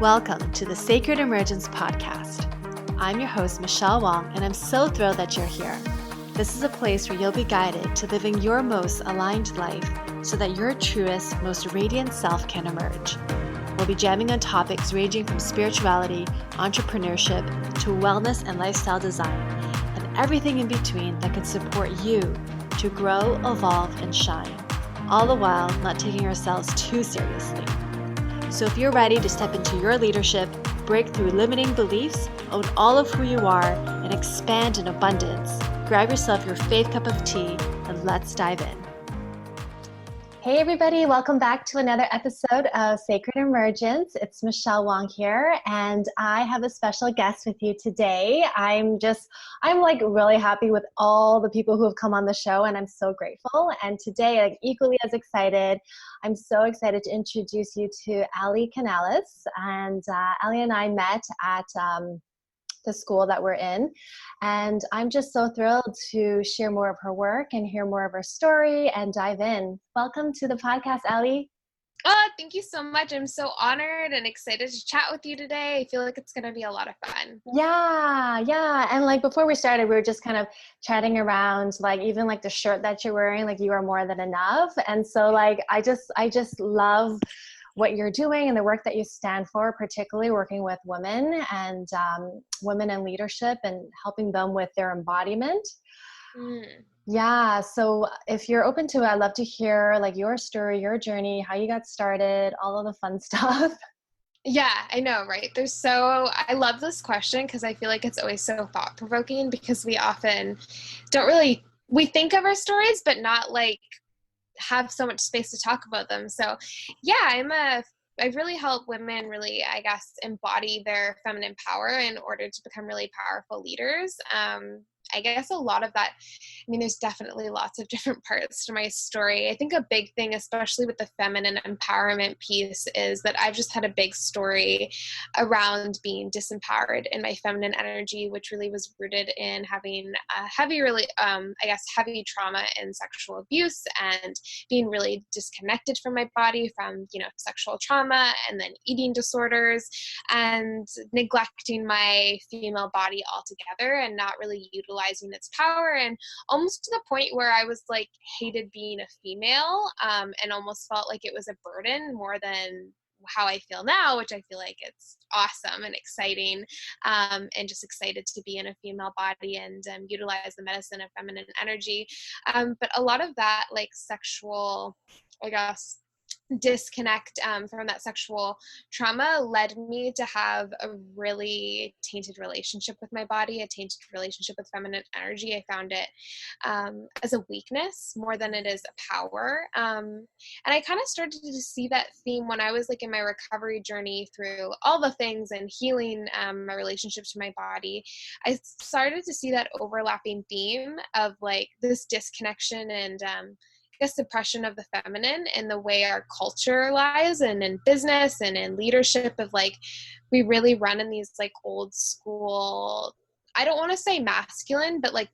Welcome to the Sacred Emergence Podcast. I'm your host, Michelle Wong, and I'm so thrilled that you're here. This is a place where you'll be guided to living your most aligned life so that your truest, most radiant self can emerge. We'll be jamming on topics ranging from spirituality, entrepreneurship, to wellness and lifestyle design, and everything in between that can support you to grow, evolve, and shine, all the while not taking ourselves too seriously. So if you're ready to step into your leadership, break through limiting beliefs, own all of who you are, and expand in abundance, grab yourself your faith cup of tea and let's dive in. Hey everybody, welcome back to another episode of Sacred Emergence. It's Michelle Wong here, and I have a special guest with you today. I'm like really happy with all the people who have come on the show, and I'm so grateful. And today, like equally as excited, I'm so excited to introduce you to Ali Canales. And Ali and I met at the school that we're in. And I'm just so thrilled to share more of her work and hear more of her story and dive in. Welcome to the podcast, Ali. Oh, thank you so much. I'm so honored and excited to chat with you today. I feel like it's going to be a lot of fun. Yeah. And like before we started, we were just kind of chatting around, like even like the shirt that you're wearing, like you are more than enough. And so like, I just love what you're doing and the work that you stand for, particularly working with women and women in leadership and helping them with their embodiment. Yeah. So if you're open to it, I'd love to hear like your story, your journey, how you got started, all of the fun stuff. Yeah, I know, right? I love this question because I feel like it's always so thought-provoking because we often we think of our stories, but not like have so much space to talk about them. So yeah, I really help women really, I guess, embody their feminine power in order to become really powerful leaders. I guess a lot of that, there's definitely lots of different parts to my story. I think a big thing, especially with the feminine empowerment piece, is that I've just had a big story around being disempowered in my feminine energy, which really was rooted in having a heavy trauma and sexual abuse and being really disconnected from my body from, sexual trauma and then eating disorders and neglecting my female body altogether and not really utilizing its power, and almost to the point where I was like hated being a female and almost felt like it was a burden more than how I feel now, which I feel like it's awesome and exciting, and just excited to be in a female body and utilize the medicine of feminine energy. But a lot of that like sexual, I guess, disconnect from that sexual trauma led me to have a really tainted relationship with my body, a tainted relationship with feminine energy. I found it as a weakness more than it is a power. And I kind of started to see that theme when I was like in my recovery journey through all the things and healing my relationship to my body. I started to see that overlapping theme of like this disconnection and suppression of the feminine and the way our culture lies and in business and in leadership of like, we really run in these like old school, I don't want to say masculine, but like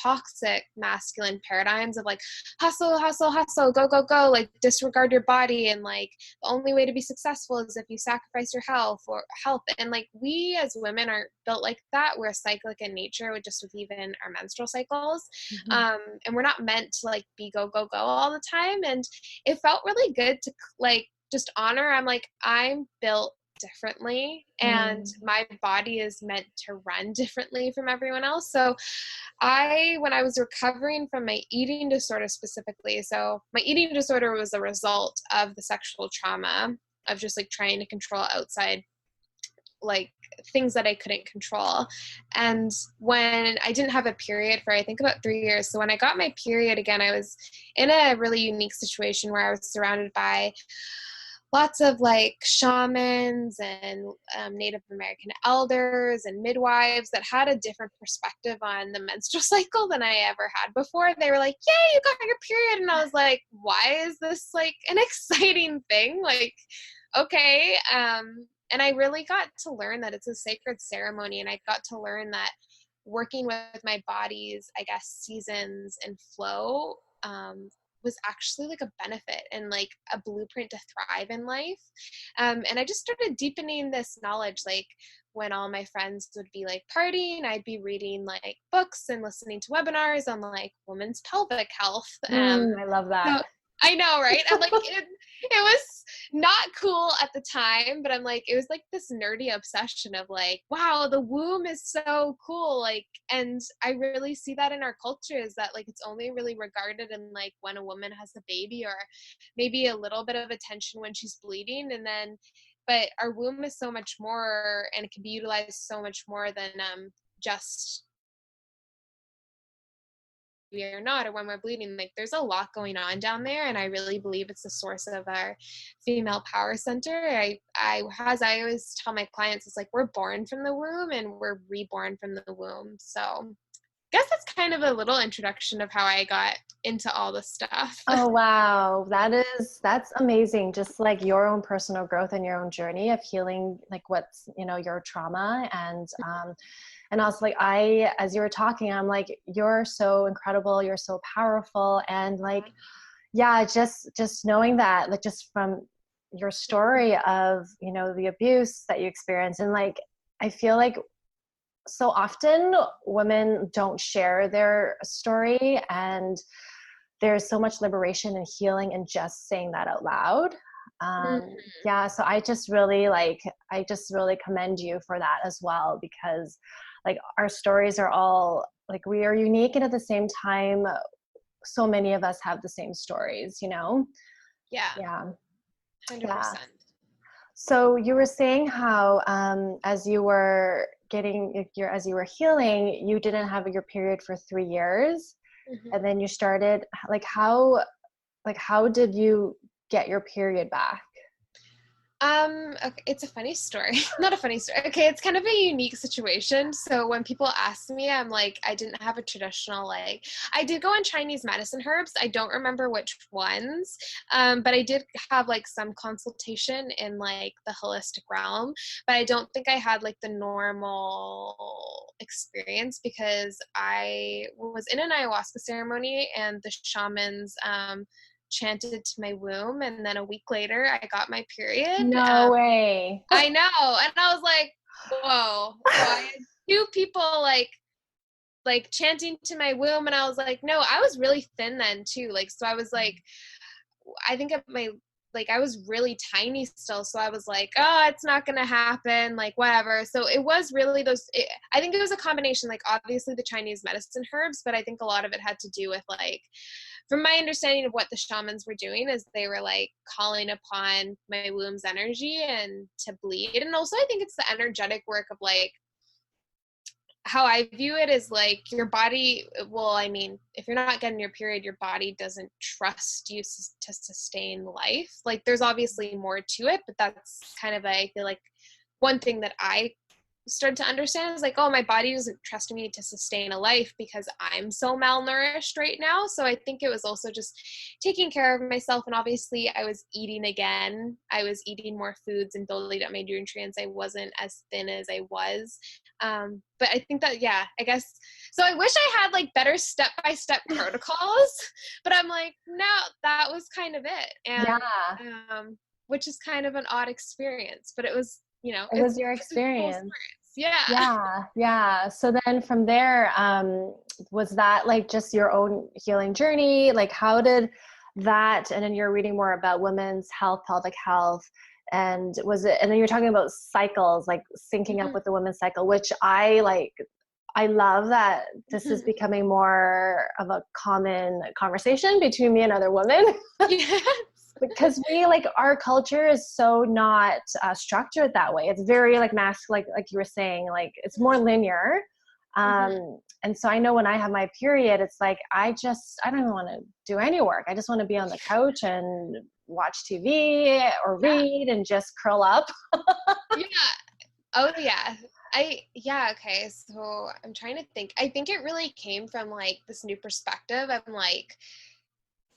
toxic masculine paradigms of like hustle, go, go, go, like disregard your body. And like the only way to be successful is if you sacrifice your health. And like we as women aren't built like that. We're cyclic in nature with even our menstrual cycles. And we're not meant to like be go, go, go all the time. And it felt really good to like just honor. I'm built differently and my body is meant to run differently from everyone else. So when I was recovering from my eating disorder specifically, so my eating disorder was a result of the sexual trauma of just like trying to control outside like things that I couldn't control. And when I didn't have a period for I think about 3 years. So when I got my period again, I was in a really unique situation where I was surrounded by lots of like shamans and Native American elders and midwives that had a different perspective on the menstrual cycle than I ever had before. They were like, yay, you got your period. And I was like, why is this like an exciting thing? Like, okay. And I really got to learn that it's a sacred ceremony. And I got to learn that working with my body's, I guess, seasons and flow was actually like a benefit and like a blueprint to thrive in life. And I just started deepening this knowledge. Like when all my friends would be like partying, I'd be reading like books and listening to webinars on like women's pelvic health. I love that. So I know, right? I'm like, it was not cool at the time, but I'm like, it was like this nerdy obsession of like, wow, the womb is so cool. Like, and I really see that in our culture is that like, it's only really regarded in like when a woman has a baby or maybe a little bit of attention when she's bleeding. And then, but our womb is so much more and it can be utilized so much more than just we are not, or when we're bleeding. Like there's a lot going on down there, and I really believe it's the source of our female power center. As I always tell my clients, it's like we're born from the womb and we're reborn from the womb. So I guess that's kind of a little introduction of how I got into all this stuff. Oh, wow. That's amazing. Just like your own personal growth and your own journey of healing, like what's, your trauma. And also like as you were talking, I'm like, you're so incredible. You're so powerful. And like, yeah, just knowing that, like just from your story of, the abuse that you experienced. And like, I feel like so often women don't share their story, and there's so much liberation and healing in just saying that out loud. Yeah. So I just really commend you for that as well, because like our stories are all like, we are unique, and at the same time, so many of us have the same stories, Yeah. Yeah. 100%. Yeah. So you were saying how, as you were healing, you didn't have your period for 3 years. And then you started how did you get your period back? Okay, it's a funny story. Not a funny story. Okay, it's kind of a unique situation. So when people ask me, I'm like, I didn't have a traditional, like, I did go on Chinese medicine herbs. I don't remember which ones, but I did have like some consultation in like the holistic realm, but I don't think I had like the normal experience because I was in an ayahuasca ceremony and the shamans, chanted to my womb, and then a week later I got my period. No way. I know. And I was like, whoa. So I had 2 people like chanting to my womb, and I was like, no, I was really thin then too. Like, so I was like, I think of my, like, I was really tiny still. So I was like, oh, it's not going to happen. Like, whatever. So it was really I think it was a combination, like obviously the Chinese medicine herbs, but I think a lot of it had to do with like, from my understanding of what the shamans were doing is they were like calling upon my womb's energy and to bleed. And also I think it's the energetic work of like, how I view it is like your body, well, I mean, if you're not getting your period, your body doesn't trust you to sustain life. Like there's obviously more to it, but that's kind of, I feel like one thing that I started to understand is like, oh, my body doesn't trust me to sustain a life because I'm so malnourished right now. So I think it was also just taking care of myself. And obviously I was eating again. I was eating more foods and building up my nutrients. I wasn't as thin as I was. But I think that, yeah, I guess, so I wish I had like better step-by-step protocols, but I'm like, no, that was kind of it. And, which is kind of an odd experience, but it was, it was your experience. Yeah. Yeah. So then from there, was that like just your own healing journey? Like how did that, and then you're reading more about women's health, pelvic health, and and then you're talking about cycles, like syncing up with the women's cycle, which I love that this is becoming more of a common conversation between me and other women. Yes. Because our culture is so not structured that way. It's very like masculine, like you were saying, like it's more linear. And so I know when I have my period, it's like, I don't even want to do any work. I just want to be on the couch and watch TV or read and just curl up. Yeah. Oh yeah. Okay. So I'm trying to think. I think it really came from like this new perspective. I'm like,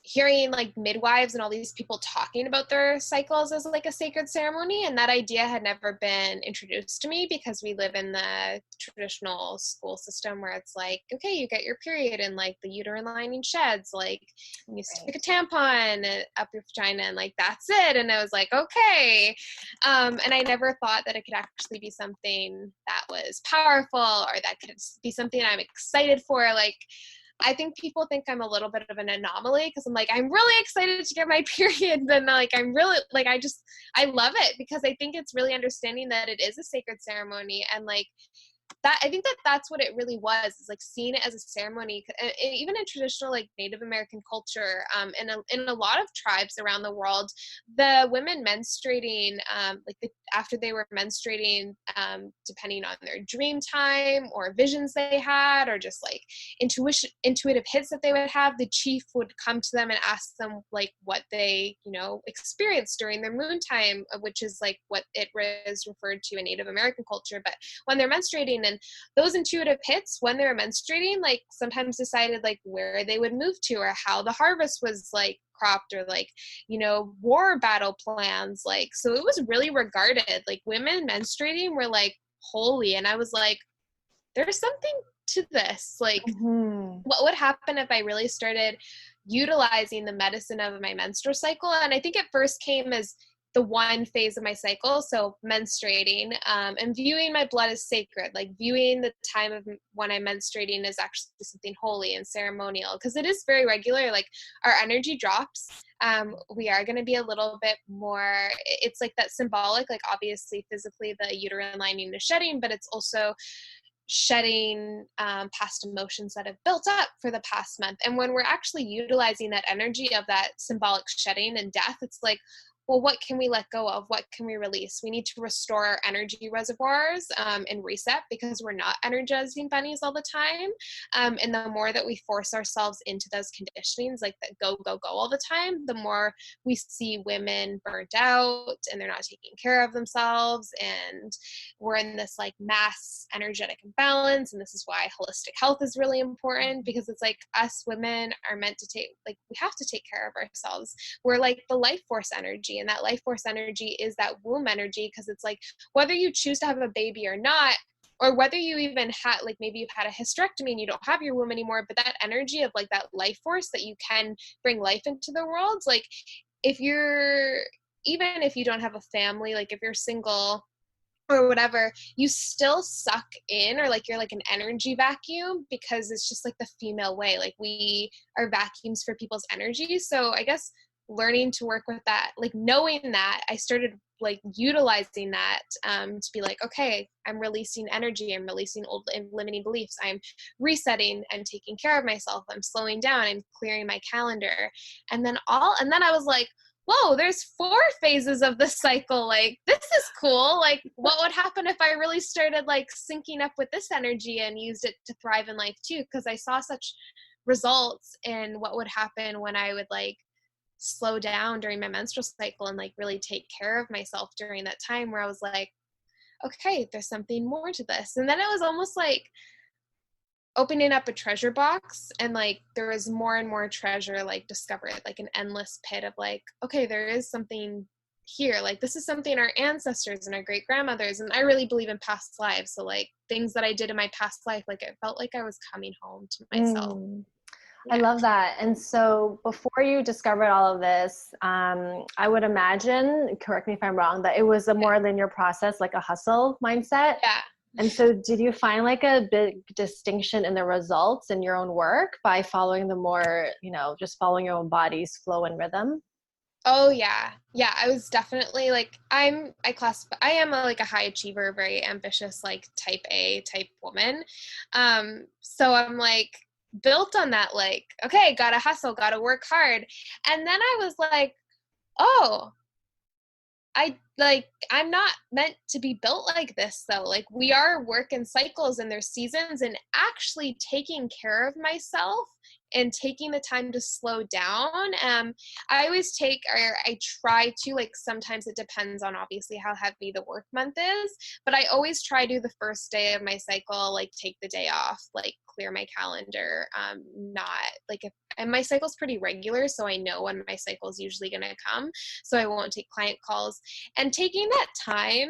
hearing like midwives and all these people talking about their cycles as like a sacred ceremony. And that idea had never been introduced to me because we live in the traditional school system where it's like, okay, you get your period and like the uterine lining sheds, like you stick a tampon up your vagina and like that's it. And I was like, okay. And I never thought that it could actually be something that was powerful or that could be something I'm excited for. Like, I think people think I'm a little bit of an anomaly because I'm like, I'm really excited to get my period. Then like, I'm really like, I love it because I think it's really understanding that it is a sacred ceremony. And like that, I think that that's what it really was, is like seeing it as a ceremony, even in traditional like Native American culture, and in a lot of tribes around the world, the women menstruating, after they were menstruating, depending on their dream time or visions they had, or just like intuitive hits that they would have, the chief would come to them and ask them like what they, experienced during their moon time, which is like what it was referred to in Native American culture. But when they're menstruating, and those intuitive hits when they were menstruating, like sometimes decided like where they would move to or how the harvest was like cropped, or like, war battle plans. Like, so it was really regarded, like women menstruating were like holy. And I was like, there's something to this. Like, what would happen if I really started utilizing the medicine of my menstrual cycle? And I think it first came as the one phase of my cycle, so menstruating, and viewing my blood as sacred, like viewing the time of when I'm menstruating is actually something holy and ceremonial, because it is very regular. Like our energy drops. We are going to be a little bit more, it's like that symbolic, like obviously physically the uterine lining is shedding, but it's also shedding past emotions that have built up for the past month. And when we're actually utilizing that energy of that symbolic shedding and death, it's like, well, what can we let go of? What can we release? We need to restore our energy reservoirs and reset, because we're not energizing bunnies all the time. And the more that we force ourselves into those conditionings, like that go, go, go all the time, the more we see women burnt out and they're not taking care of themselves. And we're in this like mass energetic imbalance. And this is why holistic health is really important, because it's like us women are meant to take, like, we have to take care of ourselves. We're like the life force energy. And that life force energy is that womb energy, because it's like whether you choose to have a baby or not, or whether you even had, like maybe you've had a hysterectomy and you don't have your womb anymore, but that energy of like that life force that you can bring life into the world, like even if you don't have a family, like if you're single or whatever, you still suck in, or like you're like an energy vacuum, because it's just like the female way, like we are vacuums for people's energy. So I guess learning to work with that, like knowing that, I started like utilizing that to be like, okay, I'm releasing energy, I'm releasing old and limiting beliefs, I'm resetting and taking care of myself, I'm slowing down, I'm clearing my calendar. And then I was like, whoa, there's 4 phases of the cycle. Like, this is cool. Like, what would happen if I really started like syncing up with this energy and used it to thrive in life too? Because I saw such results in what would happen when I would like slow down during my menstrual cycle and like really take care of myself during that time, where I was like, okay, there's something more to this. And then it was almost like opening up a treasure box, and like there was more and more treasure like discovered, like an endless pit of like, okay, there is something here, like this is something our ancestors and our great grandmothers, and I really believe in past lives, so like things that I did in my past life, like it felt like I was coming home to myself. I love that. And so before you discovered all of this, I would imagine, correct me if I'm wrong, that it was a more linear process, like a hustle mindset. Yeah. And so did you find like a big distinction in the results in your own work by following the more, just following your own body's flow and rhythm? Oh yeah. Yeah. I was definitely like, I am like a high achiever, very ambitious, like type A type woman. So I'm like built on that, like, okay, gotta hustle, gotta work hard. And then I was like, oh, I'm not meant to be built like this though. Like we are work in cycles and there's seasons, and actually taking care of myself and taking the time to slow down. I always take, or I try to, like, sometimes it depends on obviously how heavy the work month is, but I always try to the first day of my cycle, like, take the day off, like, clear my calendar, not like if, and my cycle's pretty regular, so I know when my cycle is usually going to come, so I won't take client calls. And taking that time,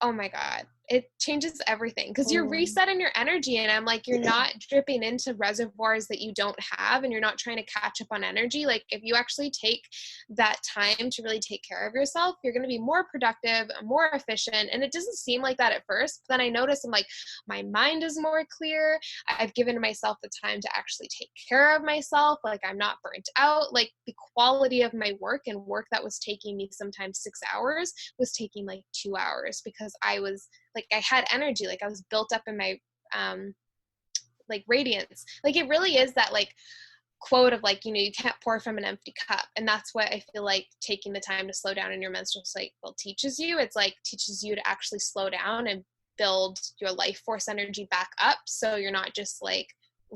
oh my God, it changes everything, because you're resetting your energy. And I'm like, you're not dripping into reservoirs that you don't have, and you're not trying to catch up on energy. Like, if you actually take that time to really take care of yourself, you're going to be more productive, more efficient. And it doesn't seem like that at first, but then I notice I'm like, my mind is more clear. I've given myself the time to actually take care of myself. Like, I'm not burnt out. Like, the quality of my work, and work that was taking me sometimes 6 hours was taking like 2 hours, because I was like, I had energy, like I was built up in my like radiance. Like, it really is that like quote of like, you know, you can't pour from an empty cup. And that's what I feel like taking the time to slow down in your menstrual cycle teaches you. It's like teaches you to actually slow down and build your life force energy back up, so you're not just like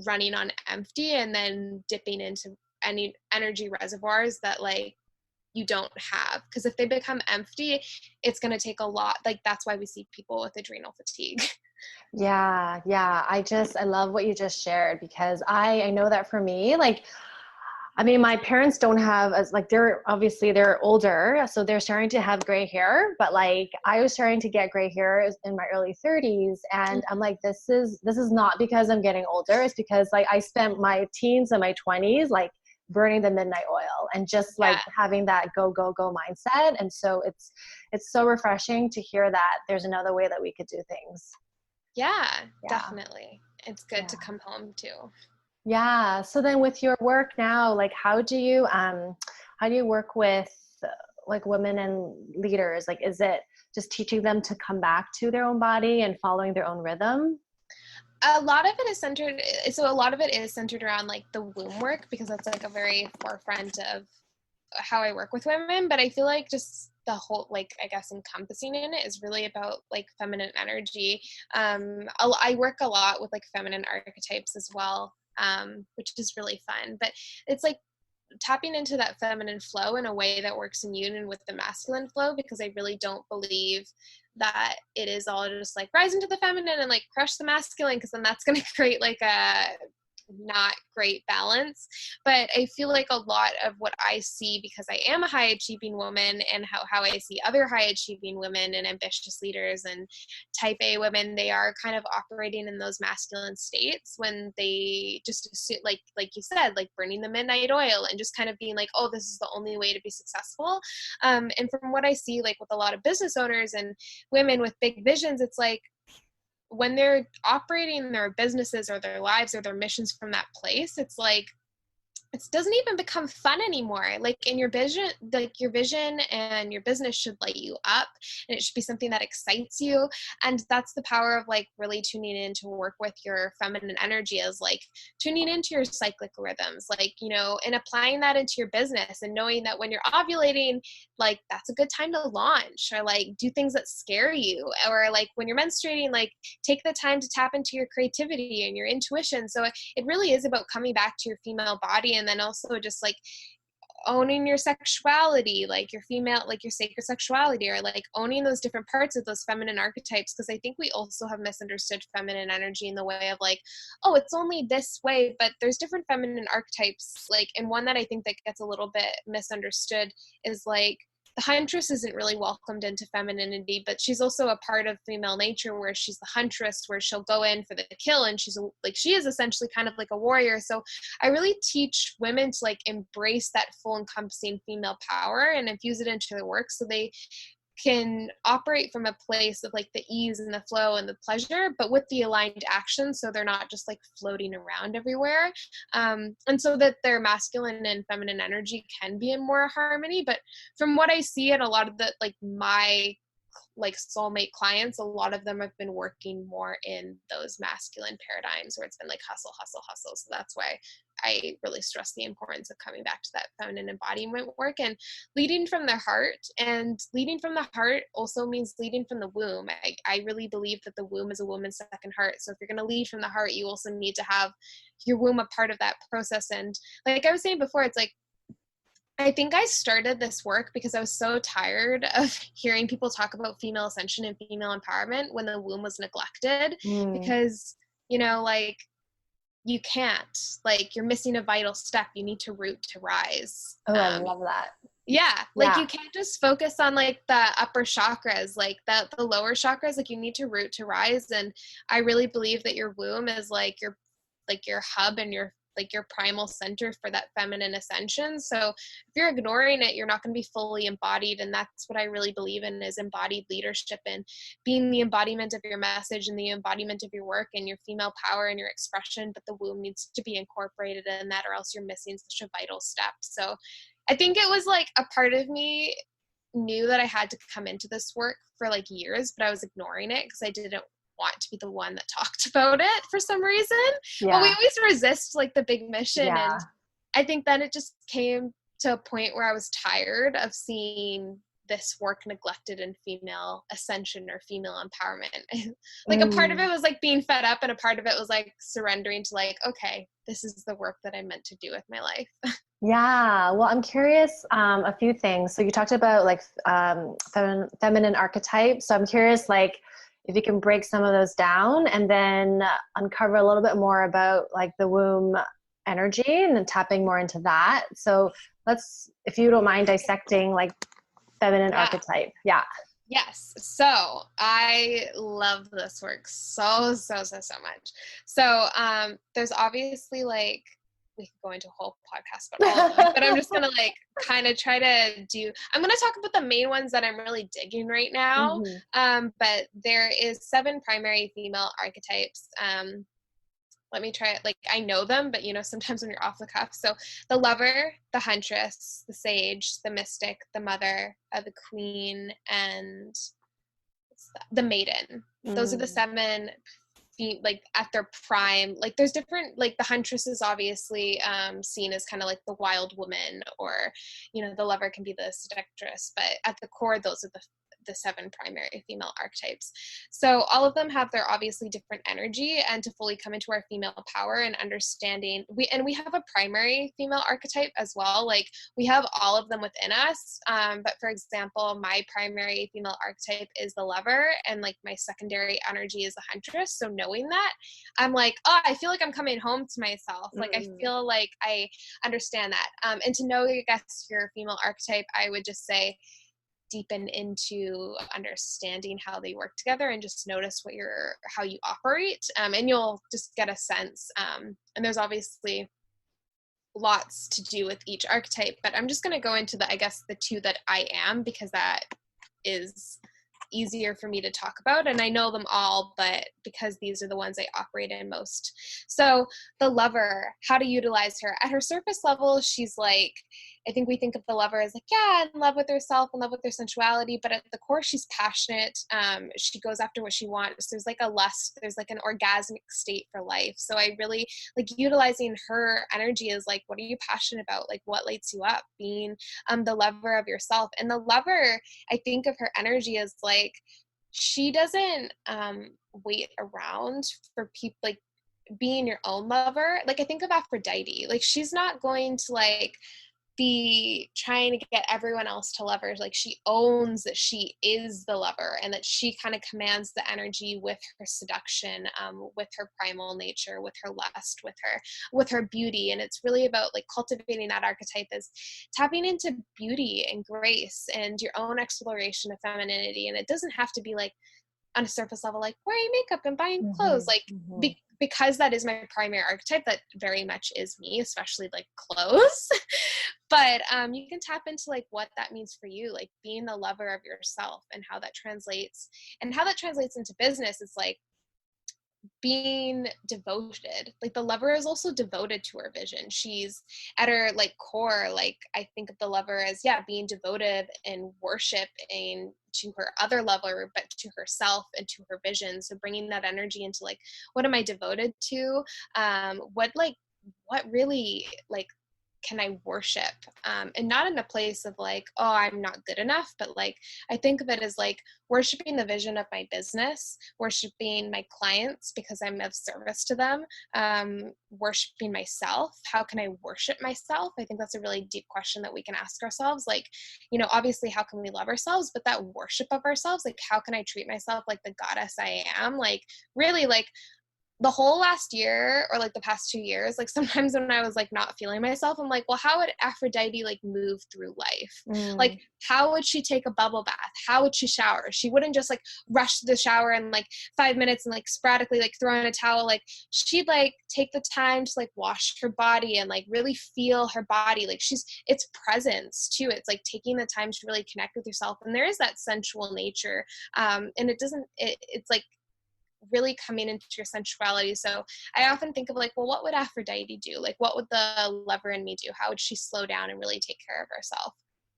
running on empty and then dipping into any energy reservoirs that like you don't have. Because if they become empty, it's going to take a lot. Like, that's why we see people with adrenal fatigue. Yeah. I love what you just shared, because I know that for me, like, I mean, my parents don't have as like, they're older, so they're starting to have gray hair, but like I was starting to get gray hair in my early 30s. And I'm like, this is not because I'm getting older. It's because like I spent my teens and my 20s, like burning the midnight oil and just like having that go mindset. And so it's so refreshing to hear that there's another way that we could do things. Yeah. Definitely. It's good to come home to. Yeah. So then with your work now, like how do you work with like women and leaders? Like, is it just teaching them to come back to their own body and following their own rhythm? A lot of it is centered around like the womb work, because that's like a very forefront of how I work with women. But I feel like just the whole, like, I guess encompassing in it is really about like feminine energy. I work a lot with like feminine archetypes as well, which is really fun. But it's like tapping into that feminine flow in a way that works in union with the masculine flow, because I really don't believe that it is all just like rise into the feminine and like crush the masculine, because then that's going to create like a not great balance. But I feel like a lot of what I see, because I am a high achieving woman, and how I see other high achieving women and ambitious leaders and type A women, they are kind of operating in those masculine states when they just assume, like you said, like burning the midnight oil and just kind of being like, oh, this is the only way to be successful. And from what I see, like with a lot of business owners and women with big visions, it's like, when they're operating their businesses or their lives or their missions from that place, it's like, it doesn't even become fun anymore. Like, in your vision, like your vision and your business should light you up, and it should be something that excites you. And that's the power of like really tuning in to work with your feminine energy, is like tuning into your cyclic rhythms, like, you know, and applying that into your business, and knowing that when you're ovulating, like that's a good time to launch, or like do things that scare you, or like when you're menstruating, like take the time to tap into your creativity and your intuition. So it really is about coming back to your female body, and then also just like owning your sexuality, like your female, like your sacred sexuality, or like owning those different parts of those feminine archetypes. Because I think we also have misunderstood feminine energy in the way of like, oh, it's only this way, but there's different feminine archetypes. Like, and one that I think that gets a little bit misunderstood is like, the huntress isn't really welcomed into femininity, but she's also a part of female nature, where she's the huntress, where she'll go in for the kill, and she is essentially kind of like a warrior. So I really teach women to like embrace that full encompassing female power and infuse it into their work, so they can operate from a place of like the ease and the flow and the pleasure, but with the aligned action, so they're not just like floating around everywhere, and so that their masculine and feminine energy can be in more harmony. But from what I see in a lot of the like my like soulmate clients, a lot of them have been working more in those masculine paradigms where it's been like hustle, hustle, hustle. So that's why I really stress the importance of coming back to that feminine embodiment work and leading from the heart. And leading from the heart also means leading from the womb. I really believe that the womb is a woman's second heart. So if you're going to lead from the heart, you also need to have your womb a part of that process. And like I was saying before, it's like, I think I started this work because I was so tired of hearing people talk about female ascension and female empowerment when the womb was neglected. Because, you know, like, you can't, like, you're missing a vital step. You need to root to rise. Oh, I love that. Yeah. Like, you can't just focus on like the upper chakras, like the lower chakras, like you need to root to rise. And I really believe that your womb is like your hub and your primal center for that feminine ascension. So if you're ignoring it, you're not going to be fully embodied. And that's what I really believe in, is embodied leadership and being the embodiment of your message and the embodiment of your work and your female power and your expression. But the womb needs to be incorporated in that, or else you're missing such a vital step. So I think it was like a part of me knew that I had to come into this work for like years, but I was ignoring it because I didn't want to be the one that talked about it for some reason. But we always resist like the big mission. And I think then it just came to a point where I was tired of seeing this work neglected in female ascension or female empowerment. Like a part of it was like being fed up, and a part of it was like surrendering to like, okay, this is the work that I'm meant to do with my life. Yeah. Well, I'm curious, a few things. So you talked about like feminine archetypes. So I'm curious, like, if you can break some of those down and then uncover a little bit more about like the womb energy and then tapping more into that. So let's, if you don't mind dissecting like feminine archetype. Yeah. Yes. So I love this work so much. So there's obviously like, we could go into a whole podcast about all of them, but I'm just going to like kind of try to I'm going to talk about the main ones that I'm really digging right now. But there is 7 primary female archetypes. Let me try it. Like, I know them, but you know, sometimes when you're off the cuff. So the lover, the huntress, the sage, the mystic, the mother, the queen, and the maiden. Those are the 7 like at their prime. Like there's different, like the huntress is obviously seen as kind of like the wild woman, or you know, the lover can be the seductress, but at the core those are the 7 primary female archetypes. So all of them have their obviously different energy, and to fully come into our female power and understanding, we have a primary female archetype as well. Like we have all of them within us. But for example, my primary female archetype is the lover, and like my secondary energy is the huntress. So knowing that, I'm like, oh, I feel like I'm coming home to myself. Like I feel like I understand that. And to know, I guess, your female archetype, I would just say, deepen into understanding how they work together and just notice how you operate, and you'll just get a sense. And there's obviously lots to do with each archetype, but I'm just going to go into the 2 that I am, because that is easier for me to talk about, and I know them all, but because these are the ones I operate in most. So the lover, how to utilize her. At her surface level, she's like, I think we think of the lover as like, yeah, in love with herself, in love with her sensuality, but at the core, she's passionate. She goes after what she wants. There's like a lust, there's like an orgasmic state for life. So I really like utilizing her energy is like, what are you passionate about? Like, what lights you up? Being the lover of yourself. And the lover, I think of her energy as like, she doesn't wait around for people, like being your own lover. Like I think of Aphrodite, like she's not going to like be trying to get everyone else to love her. Like she owns that she is the lover, and that she kind of commands the energy with her seduction, with her primal nature, with her lust, with her beauty. And it's really about like cultivating that archetype, is tapping into beauty and grace and your own exploration of femininity. And it doesn't have to be like on a surface level, like wearing makeup and buying clothes, like because that is my primary archetype, that very much is me, especially like clothes. But you can tap into like what that means for you, like being the lover of yourself, and how that translates into business. It's like being devoted. Like the lover is also devoted to her vision. She's at her like core, like I think of the lover as being devoted and worship and to her other lover, but to herself and to her vision. So bringing that energy into like, what am I devoted to? What really like can I worship? And not in a place of like, oh, I'm not good enough, but like, I think of it as like worshiping the vision of my business, worshiping my clients because I'm of service to them, worshiping myself. How can I worship myself? I think that's a really deep question that we can ask ourselves. Like, you know, obviously, how can we love ourselves? But that worship of ourselves, like, how can I treat myself like the goddess I am? Like, really, like, the whole last year or like the past 2 years, like sometimes when I was like not feeling myself, I'm like, well, how would Aphrodite like move through life? Like, how would she take a bubble bath? How would she shower? She wouldn't just like rush to the shower in like 5 minutes and like sporadically like throw in a towel. Like, she'd like take the time to like wash her body and like really feel her body. Like, it's presence too. It's like taking the time to really connect with yourself. And there is that sensual nature. And it's like really coming into your sensuality. So I often think of like, well, what would Aphrodite do? Like, what would the lover in me do? How would she slow down and really take care of herself?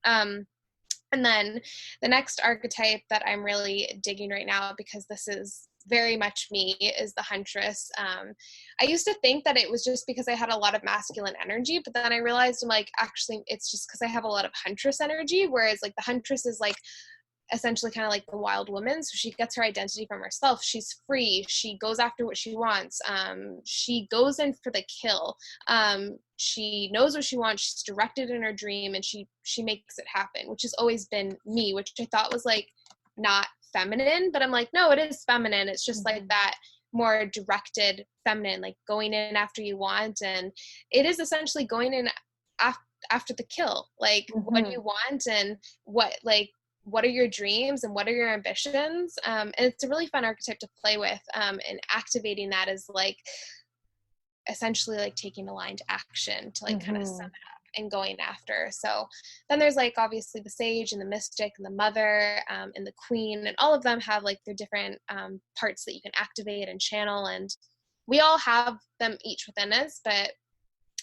And then the next archetype that I'm really digging right now, because this is very much me, is the huntress. I used to think that it was just because I had a lot of masculine energy, but then I realized I'm like, actually, it's just because I have a lot of huntress energy, whereas like the huntress is like essentially kind of like the wild woman. So she gets her identity from herself. She's free. She goes after what she wants. She goes in for the kill. She knows what she wants. She's directed in her dream, and she makes it happen, which has always been me, which I thought was like not feminine, but I'm like, no, it is feminine. It's just like that more directed feminine, like going in after you want. And it is essentially going in after the kill, like what you want and what are your dreams and what are your ambitions? And it's a really fun archetype to play with. And activating that is like essentially like taking aligned action to like kind of sum it up and going after. So then there's like obviously the sage and the mystic and the mother and the queen, and all of them have like their different parts that you can activate and channel. And we all have them each within us. But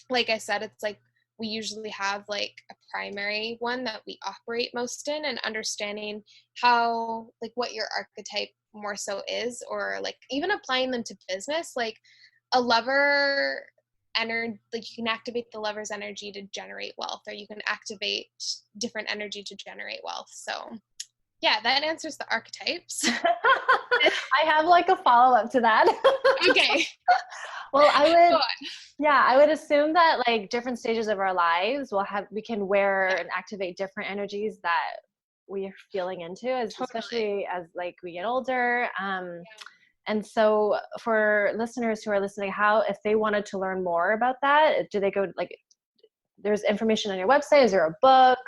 like I said, it's like we usually have like a primary one that we operate most in, and understanding how, like what your archetype more so is, or like even applying them to business, like a lover energy, like you can activate the lover's energy to generate wealth, or you can activate different energy to generate wealth. So yeah, that answers the archetypes. I have like a follow-up to that. Okay. Well, I would assume that like different stages of our lives we can wear and activate different energies that we are feeling into, especially as like we get older. And so for listeners who are listening, if they wanted to learn more about that, do they go like, there's information on your website? Is there a book?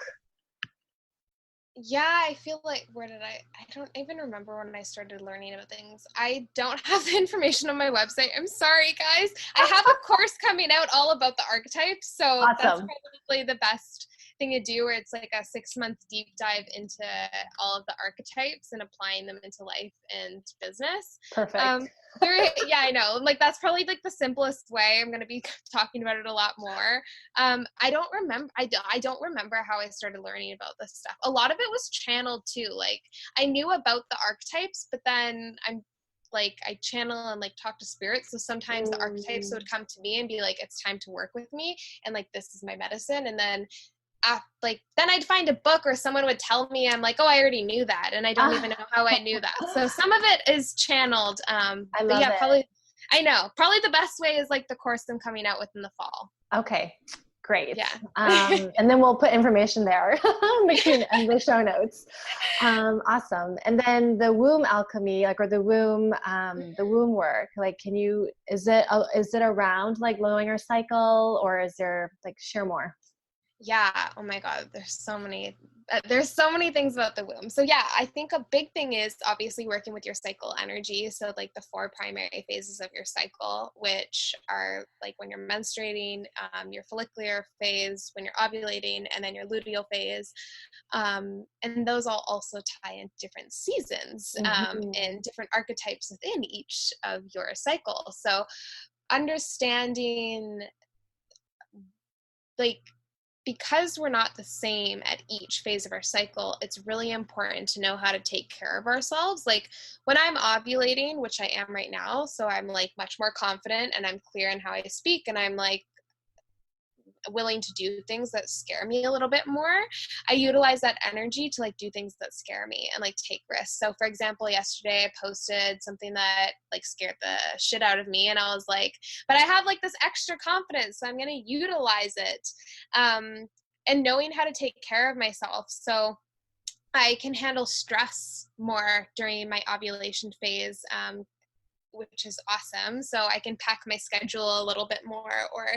Yeah, I feel like, I don't even remember when I started learning about things. I don't have the information on my website. I'm sorry, guys. I have a course coming out all about the archetypes. So Awesome. That's probably the best thing to do, where it's like a 6-month deep dive into all of the archetypes and applying them into life and business. Perfect. Yeah, I know. Like that's probably like the simplest way. I'm going to be talking about it a lot more. I don't remember. I don't remember how I started learning about this stuff. A lot of it was channeled too. Like I knew about the archetypes, but then I channel and like talk to spirits. So sometimes the archetypes would come to me and be like, it's time to work with me. And like, this is my medicine. And then then I'd find a book or someone would tell me, I'm like, oh, I already knew that. And I don't even know how I knew that. So some of it is channeled. I love it. Probably the best way is like the course I'm coming out with in the fall. Okay, great. Yeah. And then we'll put information there in the show notes. Awesome. And then the womb alchemy, or the womb work, like, is it around like lowering our cycle, or is there share more? Yeah. Oh my God. There's so many things about the womb. So yeah, I think a big thing is obviously working with your cycle energy. So like the 4 primary phases of your cycle, which are like when you're menstruating, your follicular phase, when you're ovulating, and then your luteal phase. And those all also tie in different seasons, and different archetypes within each of your cycle. So understanding like because we're not the same at each phase of our cycle, it's really important to know how to take care of ourselves. Like when I'm ovulating, which I am right now, so I'm like much more confident and I'm clear in how I speak, and I'm like willing to do things that scare me a little bit more, I utilize that energy to like do things that scare me and like take risks. So for example, yesterday I posted something that like scared the shit out of me, and I was like, but I have like this extra confidence, so I'm going to utilize it. And knowing how to take care of myself so I can handle stress more during my ovulation phase, which is awesome. So I can pack my schedule a little bit more, or,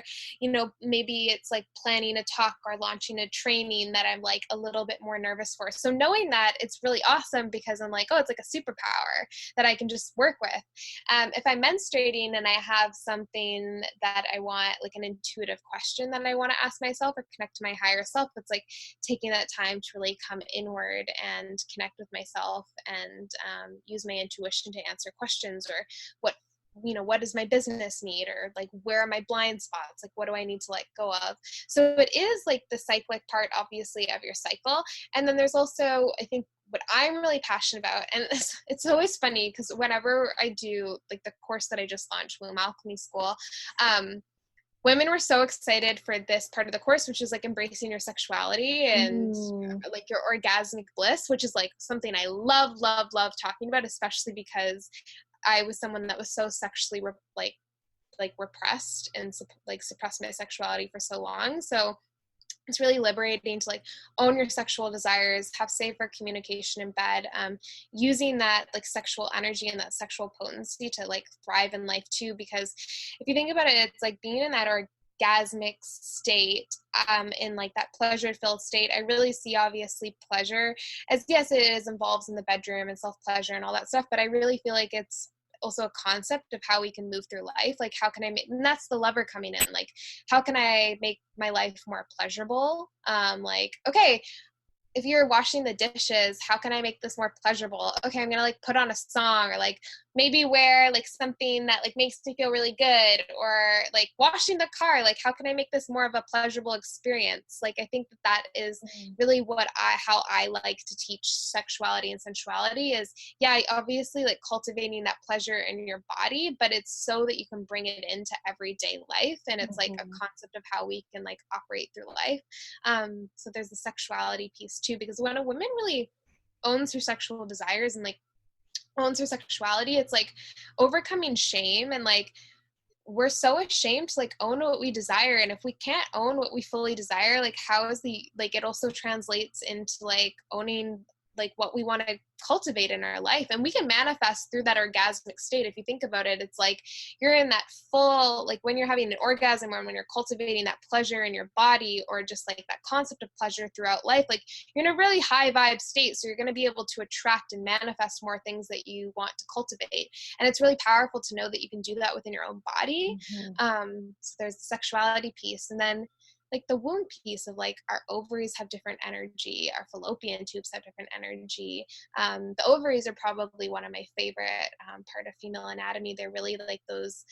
you know, maybe it's like planning a talk or launching a training that I'm like a little bit more nervous for. So knowing that, it's really awesome because I'm like, oh, it's like a superpower that I can just work with. If I'm menstruating and I have something that I want, like an intuitive question that I want to ask myself or connect to my higher self, it's like taking that time to really come inward and connect with myself and use my intuition to answer questions, or what does my business need, or like where are my blind spots, like what do I need to let go of. So it is like the cyclic part obviously of your cycle. And then there's also, I think, what I'm really passionate about, and it's always funny because whenever I do like the course that I just launched, Womb Alchemy School, women were so excited for this part of the course, which is like embracing your sexuality and like your orgasmic bliss, which is like something I love talking about, especially because I was someone that was so sexually repressed and like suppressed my sexuality for so long. So it's really liberating to like own your sexual desires, have safer communication in bed, using that like sexual energy and that sexual potency to like thrive in life too. Because if you think about it, it's like being in that orgasmic state, in like that pleasure filled state. I really see obviously pleasure as, yes, it is involved in the bedroom and self pleasure and all that stuff, but I really feel like it's also a concept of how we can move through life. Like how can I make, and that's the lover coming in, like how can I make my life more pleasurable? Like, okay, if you're washing the dishes, how can I make this more pleasurable? Okay, I'm gonna like put on a song, or like maybe wear like something that like makes me feel really good, or like washing the car, like how can I make this more of a pleasurable experience? Like I think that is really how I like to teach sexuality and sensuality is, yeah, obviously like cultivating that pleasure in your body, but it's so that you can bring it into everyday life, and it's like a concept of how we can like operate through life. So there's the sexuality piece too, because when a woman really owns her sexual desires and like owns her sexuality, it's like overcoming shame, and like we're so ashamed to like own what we desire. And if we can't own what we fully desire, like how is the, like it also translates into like owning like what we want to cultivate in our life. And we can manifest through that orgasmic state. If you think about it, it's like you're in that full, like when you're having an orgasm, or when you're cultivating that pleasure in your body, or just like that concept of pleasure throughout life, like you're in a really high vibe state. So you're going to be able to attract and manifest more things that you want to cultivate. And it's really powerful to know that you can do that within your own body. So there's the sexuality piece. And then like the womb piece of like our ovaries have different energy, our fallopian tubes have different energy. The ovaries are probably one of my favorite part of female anatomy. They're really like those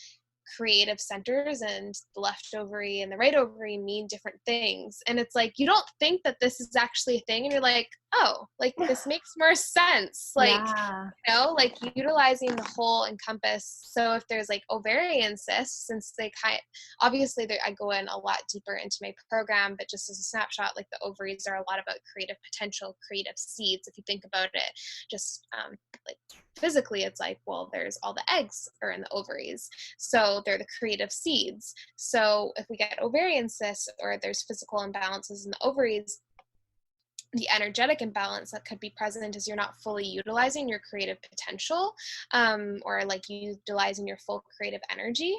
creative centers, and the left ovary and the right ovary mean different things. And it's like, you don't think that this is actually a thing, and you're like, oh, like this makes more sense. Like, like utilizing the whole encompass. So if there's like ovarian cysts, since they obviously I go in a lot deeper into my program, but just as a snapshot, like the ovaries are a lot about creative potential, creative seeds. If you think about it, just like physically, it's like, well, there's all the eggs are in the ovaries. So they're the creative seeds. So if we get ovarian cysts, or there's physical imbalances in the ovaries, the energetic imbalance that could be present is you're not fully utilizing your creative potential, or like utilizing your full creative energy.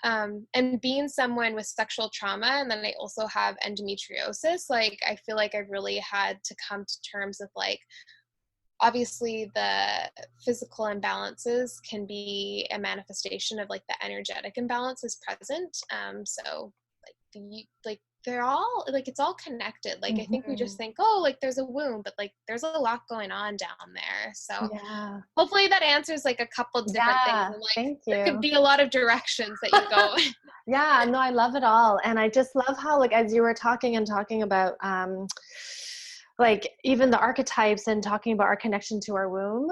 And being someone with sexual trauma, and then I also have endometriosis, like I feel like I've really had to come to terms with like, obviously the physical imbalances can be a manifestation of like the energetic imbalance is present. So like they're all like, it's all connected. Like, I think we just think, oh, like there's a womb, but like there's a lot going on down there. So Yeah. hopefully that answers like a couple different things. And like, Thank there could you. be a lot of directions that you go. Yeah, no, I love it all. And I just love how, like, as you were talking about, like even the archetypes and talking about our connection to our womb,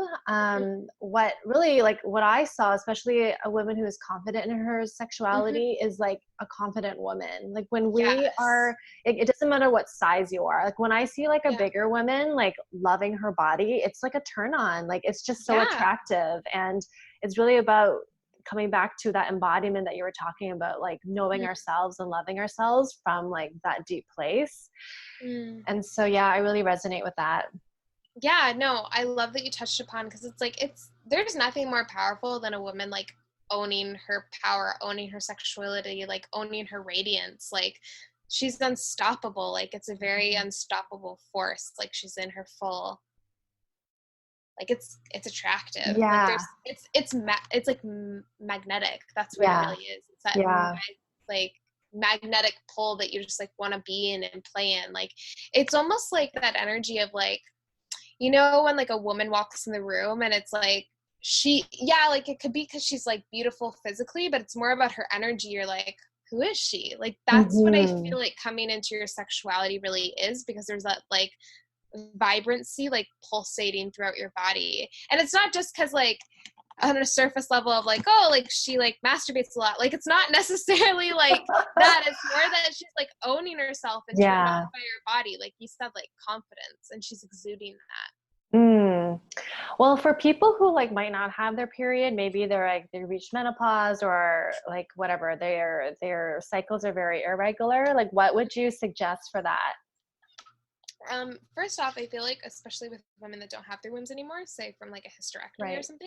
what really, like what I saw, especially a woman who is confident in her sexuality, is like a confident woman. Like when we are, it doesn't matter what size you are. Like when I see like a bigger woman, like loving her body, it's like a turn on, like it's just so attractive. And it's really about coming back to that embodiment that you were talking about, like knowing ourselves and loving ourselves from like that deep place. And so, yeah, I really resonate with that. Yeah, no, I love that you touched upon, because it's like, there's nothing more powerful than a woman like owning her power, owning her sexuality, like owning her radiance. Like she's unstoppable. Like it's a very unstoppable force. Like she's in her full, like it's attractive. Yeah. Like it's like magnetic. That's what it really is. It's that like magnetic pull that you just like want to be in and play in. Like it's almost like that energy of like, you know, when like a woman walks in the room and it's like like it could be because she's like beautiful physically, but it's more about her energy. You're like, who is she? Like that's what I feel like coming into your sexuality really is, because there's that like vibrancy like pulsating throughout your body. And it's not just because like on a surface level of like, oh, like she like masturbates a lot. Like it's not necessarily like that. It's more that she's like owning herself and turned on by her body. Like you said, like confidence, and she's exuding that. Well, for people who like might not have their period, maybe they're like they reach menopause or like whatever, their cycles are very irregular. Like what would you suggest for that? First off, I feel like, especially with women that don't have their wombs anymore, say from like a hysterectomy or something,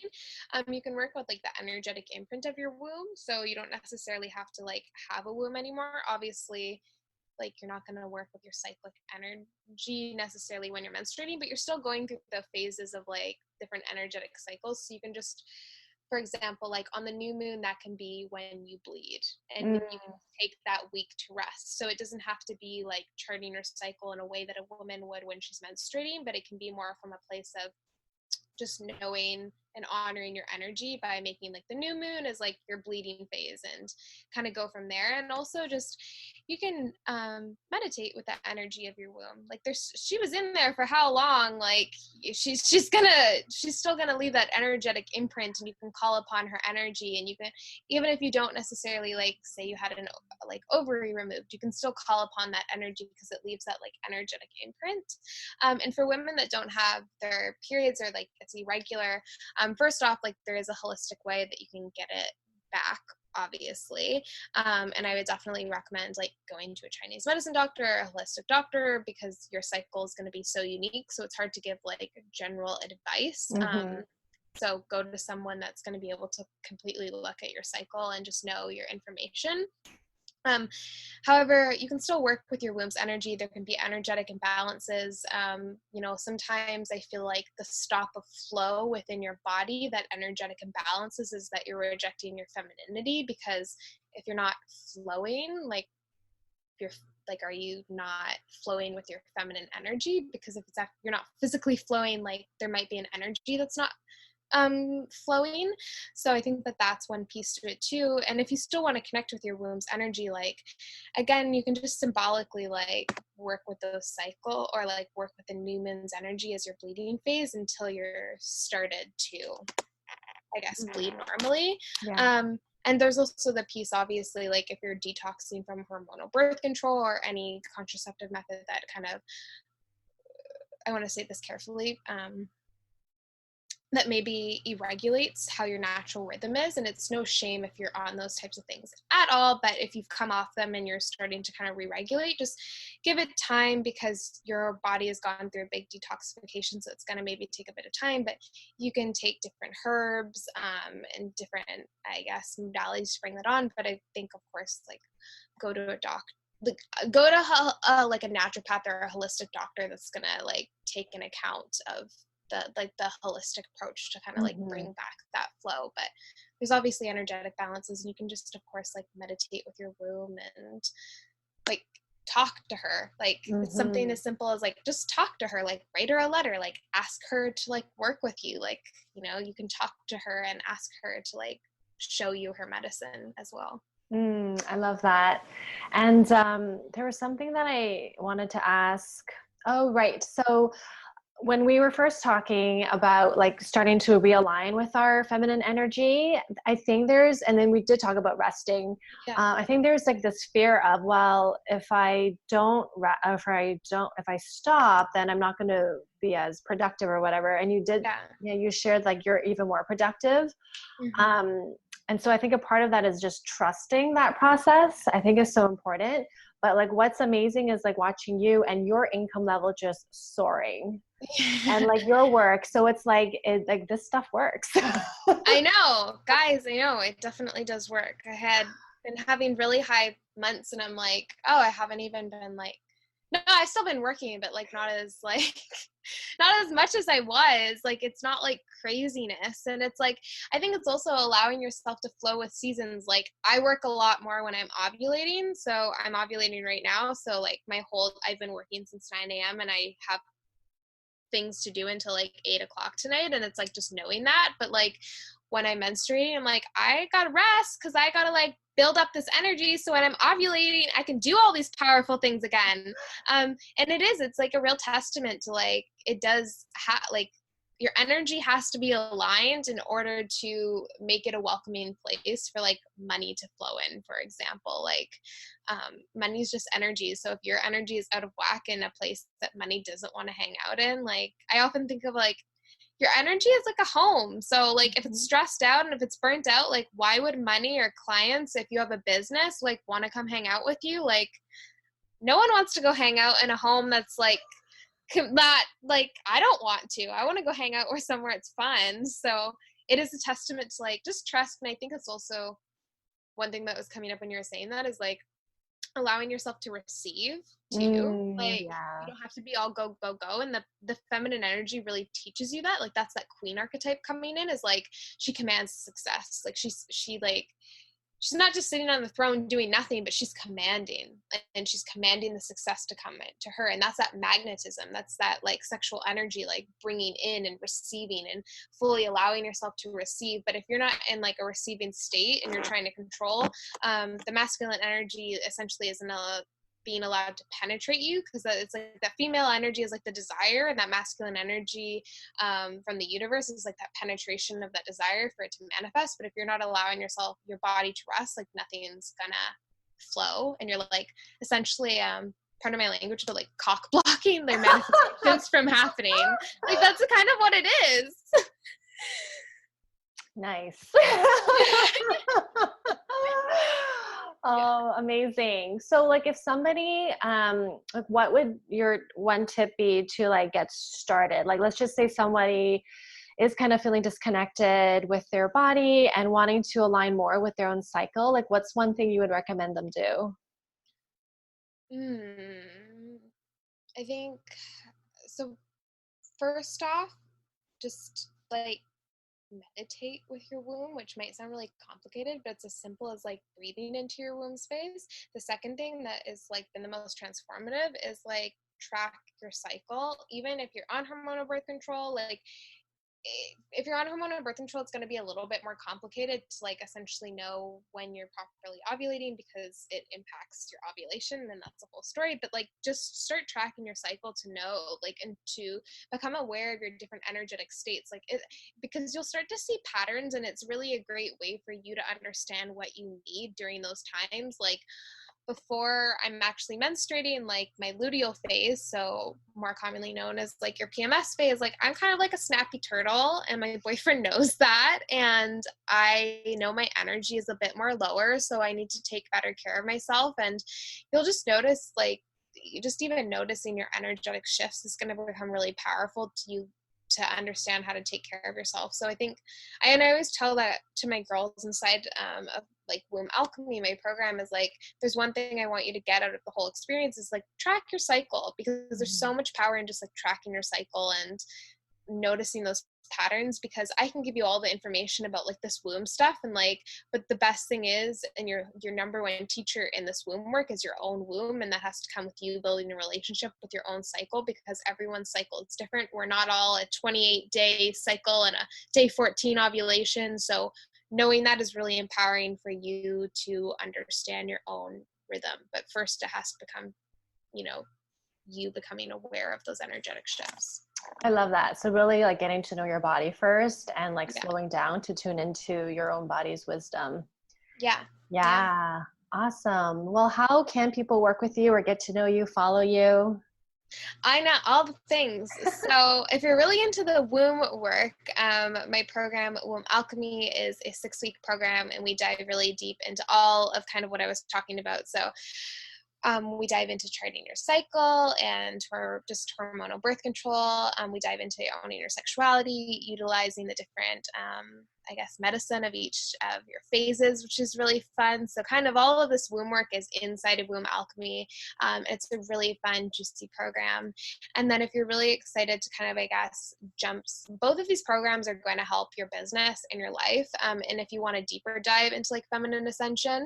you can work with like the energetic imprint of your womb. So you don't necessarily have to like have a womb anymore. Obviously, like you're not going to work with your cyclic energy necessarily when you're menstruating, but you're still going through the phases of like different energetic cycles. So you can just, for example, like on the new moon, that can be when you bleed, and you can take that week to rest. So it doesn't have to be like charting your cycle in a way that a woman would when she's menstruating, but it can be more from a place of just knowing and honoring your energy by making like the new moon as like your bleeding phase, and kind of go from there. And also just you can meditate with the energy of your womb. Like she was in there for how long? Like she's still gonna leave that energetic imprint, and you can call upon her energy. And you can, even if you don't necessarily like say you had an like ovary removed, you can still call upon that energy because it leaves that like energetic imprint. And for women that don't have their periods, or like it's irregular, first off, like there is a holistic way that you can get it back, obviously. And I would definitely recommend like going to a Chinese medicine doctor, a holistic doctor, because your cycle is going to be so unique. So it's hard to give like general advice. So go to someone that's going to be able to completely look at your cycle and just know your information. However, you can still work with your womb's energy. There can be energetic imbalances. You know, sometimes I feel like the stop of flow within your body, that energetic imbalances, is that you're rejecting your femininity, because if you're not flowing, like you're like, are you not flowing with your feminine energy? Because if you're not physically flowing, like there might be an energy that's not flowing. So I think that that's one piece to it too. And if you still want to connect with your womb's energy, like again, you can just symbolically like work with those cycle, or like work with the new moon's energy as your bleeding phase until you're started to, I guess, bleed normally. And there's also the piece, obviously, like if you're detoxing from hormonal birth control or any contraceptive method that kind of, I want to say this carefully, that maybe regulates how your natural rhythm is. And it's no shame if you're on those types of things at all, but if you've come off them and you're starting to kind of re-regulate, just give it time, because your body has gone through a big detoxification. So it's going to maybe take a bit of time, but you can take different herbs and different, I guess, modalities to bring that on. But I think, of course, like go to a doctor, like go to like a naturopath or a holistic doctor that's going to like take an account of the holistic approach to kind of like bring back that flow. But there's obviously energetic balances, and you can just, of course, like meditate with your womb, and like talk to her. Like it's something as simple as like, just talk to her, like write her a letter, like ask her to like work with you. Like, you know, you can talk to her and ask her to like show you her medicine as well. I love that. And there was something that I wanted to ask. Oh, right. So when we were first talking about like starting to realign with our feminine energy, I think and then we did talk about resting. Yeah. I think there's like this fear of, well, if I stop, then I'm not going to be as productive or whatever. And you shared like you're even more productive. And so I think a part of that is just trusting that process, I think is so important. But like what's amazing is like watching you and your income level just soaring and like your work. So it's like this stuff works. I know, guys, I know it definitely does work. I had been having really high months and I'm like, oh, I haven't even been like, no, I've still been working, but like not as much as I was. Like it's not like craziness. And it's like, I think it's also allowing yourself to flow with seasons. Like I work a lot more when I'm ovulating. So I'm ovulating right now. So like I've been working since 9 a.m. and I have things to do until like 8 o'clock tonight. And it's like just knowing that. But like when I'm menstruating, I'm like, I gotta rest because I gotta like build up this energy. So when I'm ovulating, I can do all these powerful things again. And it's like a real testament to like, it does like your energy has to be aligned in order to make it a welcoming place for like money to flow in, for example. Like money is just energy. So if your energy is out of whack in a place that money doesn't want to hang out in, like I often think of like your energy is like a home. So like if it's stressed out and if it's burnt out, like why would money or clients, if you have a business, like want to come hang out with you? Like no one wants to go hang out in a home that's like not like, I don't want to. I want to go hang out somewhere it's fun. So it is a testament to like just trust. And I think it's also one thing that was coming up when you were saying that is like allowing yourself to receive too. Like you don't have to be all go go go. And the feminine energy really teaches you that. Like that's that queen archetype coming in, is like she commands success. Like she's not just sitting on the throne doing nothing, but she's commanding, and she's commanding the success to come to her. And that's that magnetism. That's that like sexual energy, like bringing in and receiving and fully allowing yourself to receive. But if you're not in like a receiving state and you're trying to control, the masculine energy essentially isn't being allowed to penetrate you, because it's like that female energy is like the desire, and that masculine energy from the universe is like that penetration of that desire for it to manifest. But if you're not allowing your body to rest, like nothing's gonna flow, and you're like essentially pardon my language, but like cock blocking their manifestations from happening. Like that's kind of what it is. Nice. Oh, amazing. So like if somebody, like what would your one tip be to like get started? Like, let's just say somebody is kind of feeling disconnected with their body and wanting to align more with their own cycle. Like what's one thing you would recommend them do? I think, so first off, just like meditate with your womb, which might sound really complicated, but it's as simple as like breathing into your womb space. The second thing that is like been the most transformative is like track your cycle. Even if you're on hormonal birth control, like if you're on hormonal birth control, it's going to be a little bit more complicated to like essentially know when you're properly ovulating, because it impacts your ovulation, and that's a whole story. But like just start tracking your cycle to know, like, and to become aware of your different energetic states, like because you'll start to see patterns, and it's really a great way for you to understand what you need during those times. Like before I'm actually menstruating, like my luteal phase, so more commonly known as like your PMS phase, like I'm kind of like a snappy turtle, and my boyfriend knows that, and I know my energy is a bit more lower, so I need to take better care of myself. And you'll just notice, like, you just even noticing your energetic shifts is going to become really powerful to you, to understand how to take care of yourself. So I think, and I always tell that to my girls inside of like Womb Alchemy, my program, is like, there's one thing I want you to get out of the whole experience is like track your cycle, because there's so much power in just like tracking your cycle. And noticing those patterns, because I can give you all the information about like this womb stuff and like, but the best thing is, and your number one teacher in this womb work is your own womb, and that has to come with you building a relationship with your own cycle, because everyone's cycle is different. We're not all a 28-day cycle and a day 14 ovulation. So knowing that is really empowering for you to understand your own rhythm. But first it has to become, you becoming aware of those energetic shifts. I love that. So really like getting to know your body first and like Yeah. slowing down to tune into your own body's wisdom. Yeah. Awesome. Well, how can people work with you or get to know you, follow you? I know all the things. So if you're really into the womb work, my program, Womb Alchemy, is a 6-week program, and we dive really deep into all of kind of what I was talking about. So we dive into charting your cycle and for just hormonal birth control. We dive into owning your sexuality, utilizing the different, medicine of each of your phases, which is really fun. So kind of all of this womb work is inside of Womb Alchemy. It's a really fun, juicy program. And then if you're really excited to kind of, both of these programs are going to help your business and your life. And if you want a deeper dive into like feminine ascension,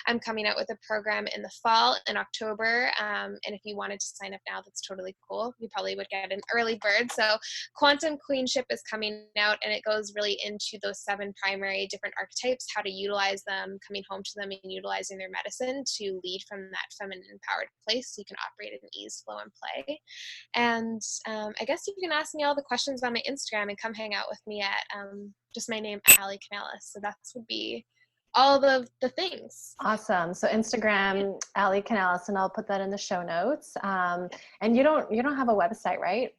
I'm coming out with a program in the fall in October. And if you wanted to sign up now, that's totally cool. You probably would get an early bird. So Quantum Queenship is coming out, and it goes really into those 7 primary different archetypes, how to utilize them, coming home to them and utilizing their medicine to lead from that feminine empowered place so you can operate in ease, flow, and play. And I guess you can ask me all the questions on my Instagram and come hang out with me at just my name, Ali Canales. So that would be all the things. Awesome. So Instagram, Ali Canales, and I'll put that in the show notes. And you don't have a website, right?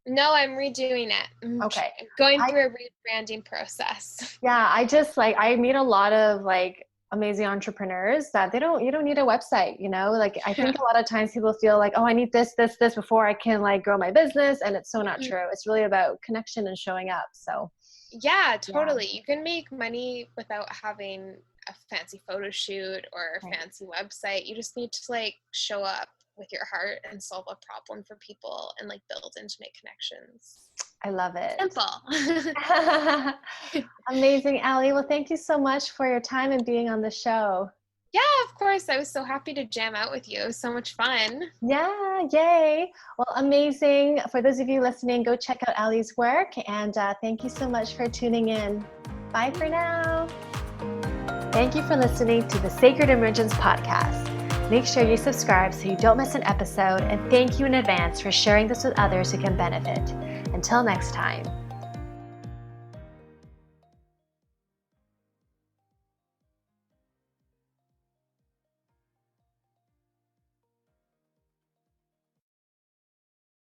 No, I'm redoing it. Okay. I'm going through a rebranding process. Yeah. I meet a lot of like amazing entrepreneurs that you don't need a website, like I think a lot of times people feel like, oh, I need this before I can like grow my business. And it's so not true. It's really about connection and showing up. So yeah, totally. You can make money without having a fancy photo shoot or a fancy website. You just need to like show up with your heart and solve a problem for people and like build intimate connections. I love it. Simple. Amazing, Ali. Well, thank you so much for your time and being on the show. Yeah, of course. I was so happy to jam out with you. It was so much fun. Yeah, yay. Well, amazing. For those of you listening, go check out Ali's work. And thank you so much for tuning in. Bye for now. Thank you for listening to the Sacred Emergence podcast. Make sure you subscribe so you don't miss an episode, and thank you in advance for sharing this with others who can benefit. Until next time.